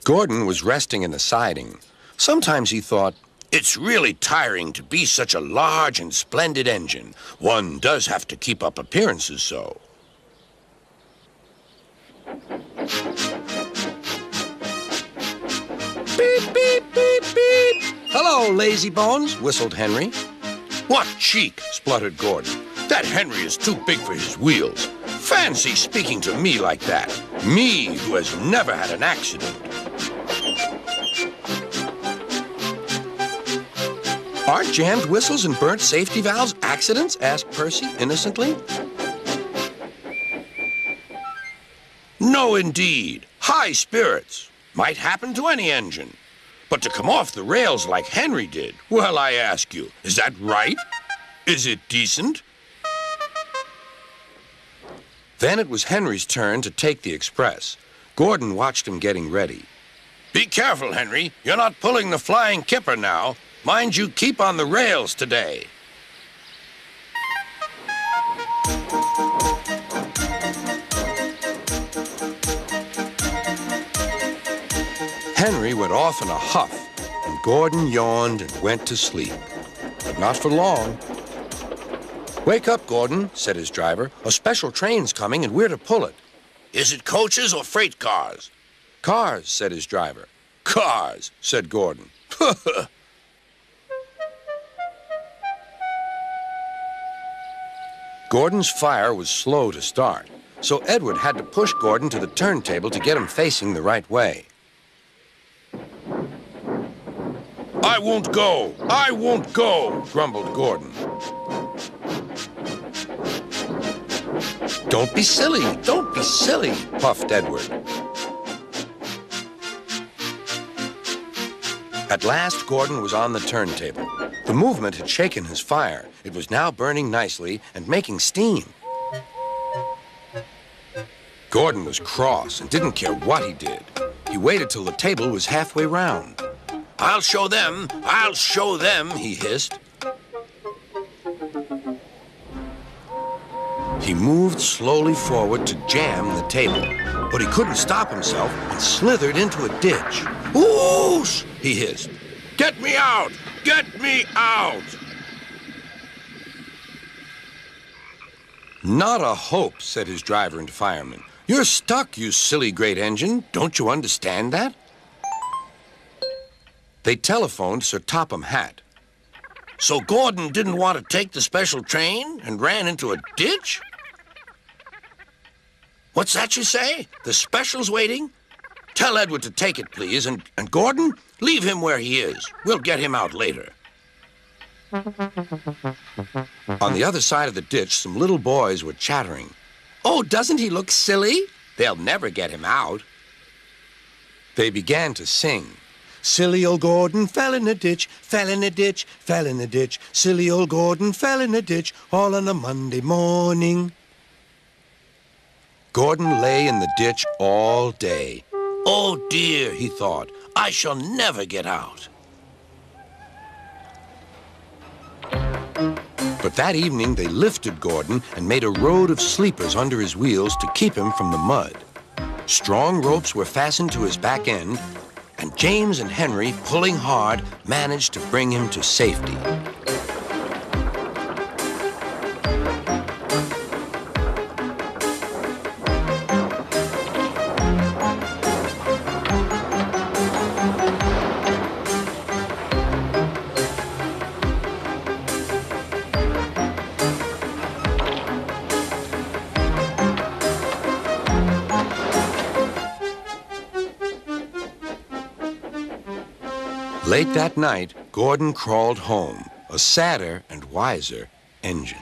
Gordon was resting in the siding. Sometimes he thought, it's really tiring to be such a large and splendid engine. One does have to keep up appearances so. Beep, beep, beep, beep. Hello, lazy bones, whistled Henry. What cheek, spluttered Gordon. That Henry is too big for his wheels. Fancy speaking to me like that. Me, who has never had an accident. Aren't jammed whistles and burnt safety valves accidents? Asked Percy innocently. No, indeed. High spirits. Might happen to any engine. But to come off the rails like Henry did, well, I ask you, is that right? Is it decent? Then it was Henry's turn to take the express. Gordon watched him getting ready. Be careful, Henry. You're not pulling the flying kipper now. Mind you keep on the rails today. Henry went off in a huff, and Gordon yawned and went to sleep. But not for long. Wake up, Gordon, said his driver. A special train's coming and we're to pull it. Is it coaches or freight cars? Cars, said his driver. Cars, said Gordon. Gordon's fire was slow to start, so Edward had to push Gordon to the turntable to get him facing the right way. I won't go! I won't go! Grumbled Gordon. Don't be silly! Don't be silly! Puffed Edward. At last, Gordon was on the turntable. The movement had shaken his fire. It was now burning nicely and making steam. Gordon was cross and didn't care what he did. He waited till the table was halfway round. I'll show them, he hissed. He moved slowly forward to jam the table, but he couldn't stop himself and slithered into a ditch. Whoosh! He hissed. Get me out! Get me out! Not a hope, said his driver and fireman. You're stuck, you silly great engine. Don't you understand that? They telephoned Sir Topham Hatt. So Gordon didn't want to take the special train and ran into a ditch? What's that you say? The special's waiting? Tell Edward to take it, please, and Gordon, leave him where he is. We'll get him out later. On the other side of the ditch, some little boys were chattering. Oh, doesn't he look silly? They'll never get him out. They began to sing. Silly old Gordon fell in a ditch, fell in a ditch, fell in a ditch. Silly old Gordon fell in a ditch, all on a Monday morning. Gordon lay in the ditch all day. Oh dear, he thought, I shall never get out. But that evening they lifted Gordon and made a road of sleepers under his wheels to keep him from the mud. Strong ropes were fastened to his back end, and James and Henry, pulling hard, managed to bring him to safety. Late that night, Gordon crawled home, a sadder and wiser engine.